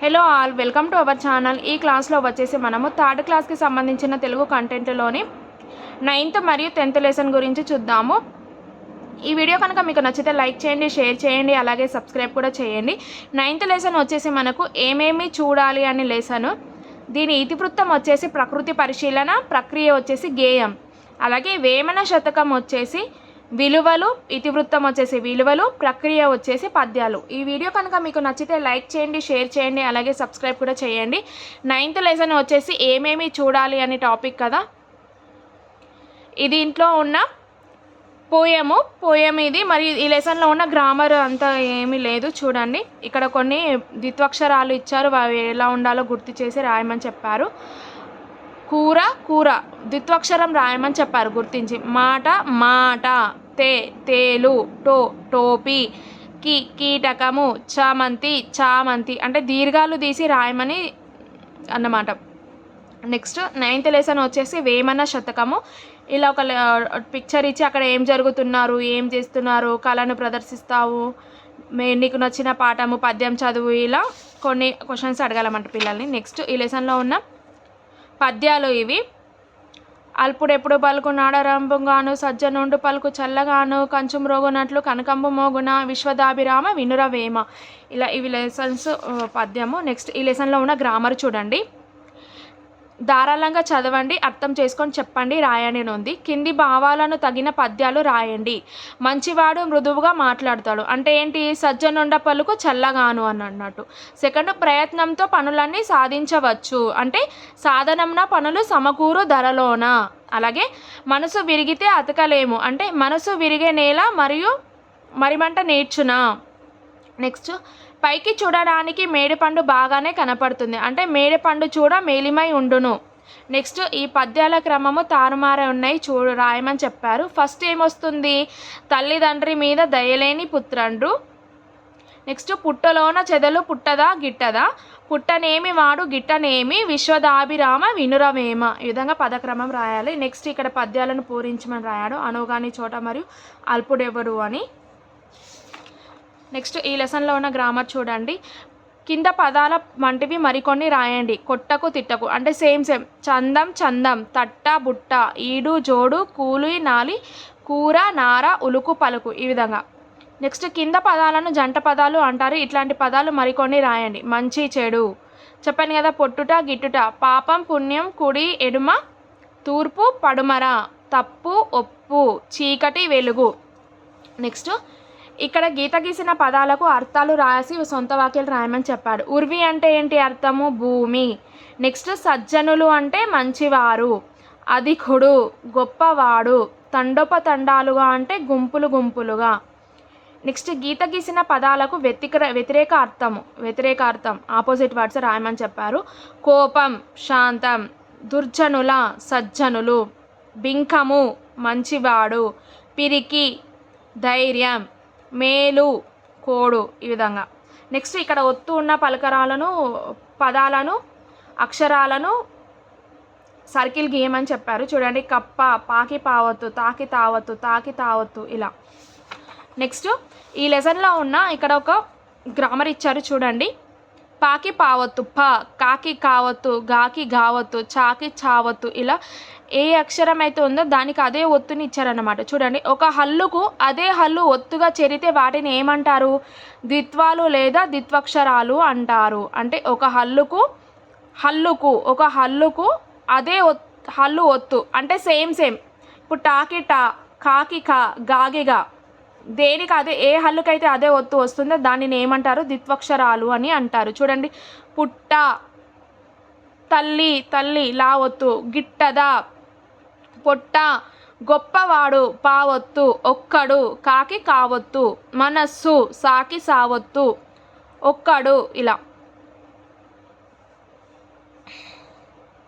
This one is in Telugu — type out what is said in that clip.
Hello all, welcome to our channel. ఈ క్లాస్లో వచ్చేసి మనము థర్డ్ క్లాస్కి సంబంధించిన తెలుగు కంటెంట్లోని 9th మరియు 10th లెసన్ గురించి చూద్దాము. ఈ వీడియో కనుక మీకు నచ్చితే లైక్ చేయండి, షేర్ చేయండి, అలాగే సబ్స్క్రైబ్ కూడా చేయండి. 9th లెసన్ వచ్చేసి మనకు ఏమేమి చూడాలి అని లెసను. దీని ఇతివృత్తం వచ్చేసి ప్రకృతి పరిశీలన, ప్రక్రియ వచ్చేసి గేయం, అలాగే వేమన శతకం వచ్చేసి విలువలు, ఇతివృత్తం వచ్చేసి విలువలు, ప్రక్రియ వచ్చేసి పద్యాలు. ఈ వీడియో కనుక మీకు నచ్చితే లైక్ చేయండి, షేర్ చేయండి, అలాగే సబ్స్క్రైబ్ కూడా చేయండి. 9th లెసన్ వచ్చేసి ఏమేమి చూడాలి అనే టాపిక్ కదా. ఇది ఇంట్లో ఉన్న పోయం ఇది. మరి ఈ లెసన్లో ఉన్న గ్రామర్ అంతా ఏమీ లేదు. చూడండి, ఇక్కడ కొన్ని ద్విత్వక్షరాలు ఇచ్చారు, అవి ఎలా ఉండాలో గుర్తు చేసి రాయమని చెప్పారు. కూర ద్విత్వక్షరం రాయమని చెప్పారు గుర్తించి. మాట తేలు, టోపీ, కీటకము, చామంతి అంటే దీర్ఘాలు తీసి రాయమని అన్నమాట. నెక్స్ట్ 9th లెసన్ వచ్చేసి వేమన శతకము. ఇలా ఒక పిక్చర్ ఇచ్చి అక్కడ ఏం జరుగుతున్నారు, ఏం చేస్తున్నారు, కళను ప్రదర్శిస్తావు, నీకు నచ్చిన పాఠము, పద్యం చదువు, ఇలా కొన్ని క్వశ్చన్స్ అడగాలన్నమాట పిల్లల్ని. నెక్స్ట్ ఈ లెసన్లో ఉన్న పద్యాలు ఇవి. అల్పుడెప్పుడు పలుకు నాడరంబుగాను, సజ్జనుండు పలుకు చల్లగాను, కంచు మ్రోగునట్లు కనకంబు మోగున, విశ్వదాభిరామ వినురవేమ. ఇలా ఇవి లెసన్స్ పద్యము. నెక్స్ట్ ఈ లెసన్లో ఉన్న గ్రామర్ చూడండి. ధారాళంగా చదవండి, అర్థం చేసుకొని చెప్పండి, రాయండి ఉంది. కింది భావాలను తగిన పద్యాలు రాయండి. మంచివాడు మృదువుగా మాట్లాడతాడు అంటే ఏంటి? సజ్జనుండ పలుకు చల్లగాను అని అన్నట్టు. సెకండ్, ప్రయత్నంతో పనులన్నీ సాధించవచ్చు అంటే సాధనంన పనులు సమకూరు ధరలోన. అలాగే మనసు విరిగితే అతకలేము అంటే మనసు విరిగే నేల మరియు మరిమంట నేర్చునా. నెక్స్ట్, పైకి చూడడానికి మేడిపండు బాగానే కనపడుతుంది అంటే మేడిపండు చూడ మేలిమై ఉండును. నెక్స్ట్, ఈ పద్యాల క్రమము తారుమారే ఉన్నాయి, రాయమని చెప్పారు. ఫస్ట్ ఏమొస్తుంది? తల్లిదండ్రి మీద దయలేని పుత్రండ్రు. నెక్స్ట్, పుట్టలోన చెదలు పుట్టదా గిట్టదా, పుట్టనేమి వాడు గిట్టనేమి, విశ్వదాభిరామ వినురవేమ. ఈ విధంగా పదక్రమం రాయాలి. నెక్స్ట్, ఇక్కడ పద్యాలను పూరించమని రాయాడు. అనుగాని చోట మరియు అల్పుడెవడు అని. నెక్స్ట్ ఈ లెసన్లో ఉన్న గ్రామర్ చూడండి. కింద పదాల వంటివి మరికొన్ని రాయండి. కొట్టకు తిట్టకు అంటే సేమ్ చందం, తట్ట బుట్ట, ఈడు జోడు, కూలి నాలి, కూర నార, ఉలుకు పలుకు, ఈ విధంగా. నెక్స్ట్, కింద పదాలను జంట పదాలు అంటారు. ఇట్లాంటి పదాలు మరికొన్ని రాయండి. మంచి చెడు చెప్పాను కదా. పొట్టుట గిట్టుట, పాపం పుణ్యం, కుడి ఎడుమ, తూర్పు పడుమర, తప్పు ఒప్పు, చీకటి వెలుగు. నెక్స్ట్, ఇక్కడ గీత గీసిన పదాలకు అర్థాలు రాసి సొంత వాక్యాలు రాయమని చెప్పాడు. ఉర్వి అంటే ఏంటి అర్థము? భూమి. నెక్స్ట్, సజ్జనులు అంటే మంచివారు, అధికుడు గొప్పవాడు, తండోపతండాలుగా అంటే గుంపులుగా. నెక్స్ట్, గీత గీసిన పదాలకు వ్యతిరేక అర్థం ఆపోజిట్ వర్డ్స్ రాయమని చెప్పారు. కోపం శాంతం, దుర్జనుల సజ్జనులు, బింకము మంచివాడు, పిరికి ధైర్యం, మేలు కోడు, ఈ విధంగా. నెక్స్ట్, ఇక్కడ ఒత్తు ఉన్న పలకరాలను, పదాలను, అక్షరాలను సర్కిల్ గీయమని చెప్పారు. చూడండి, కప్ప, పాకి పావత్తు, తాకి తావత్తు, ఇలా. నెక్స్ట్, ఈ లెసన్లో ఉన్న ఇక్కడ ఒక గ్రామర్ ఇచ్చారు చూడండి. పాకి పావత్తు, కాకి కావత్తు, గాకి గావత్తు, చాకి చావత్తు, ఇలా ఏ అక్షరం అయితే ఉందో దానికి అదే ఒత్తుని ఇచ్చారన్నమాట. చూడండి, ఒక హల్లుకు అదే హల్లు ఒత్తుగా చేరితే వాటిని ఏమంటారు? ద్విత్వాలు లేదా ద్విత్వక్షరాలు అంటారు. అంటే ఒక హల్లుకు ఒక హల్లుకు అదే హల్లు ఒత్తు అంటే సేమ్. ఇప్పుడు టాకి టా, కాకి కా, గాగి గా, దేనికి అదే ఏ హల్లుకైతే అదే ఒత్తు వస్తుందో దానిని ఏమంటారు? ద్విత్వక్షరాలు అని అంటారు. చూడండి, పుట్ట తల్లి లా ఒత్తు, గిట్టదా పొట్ట, గొప్పవాడు పావొత్తు, ఒక్కడు కాకి కావొత్తు, మనస్సు సాకి సావొత్తు, ఒక్కడు, ఇలా.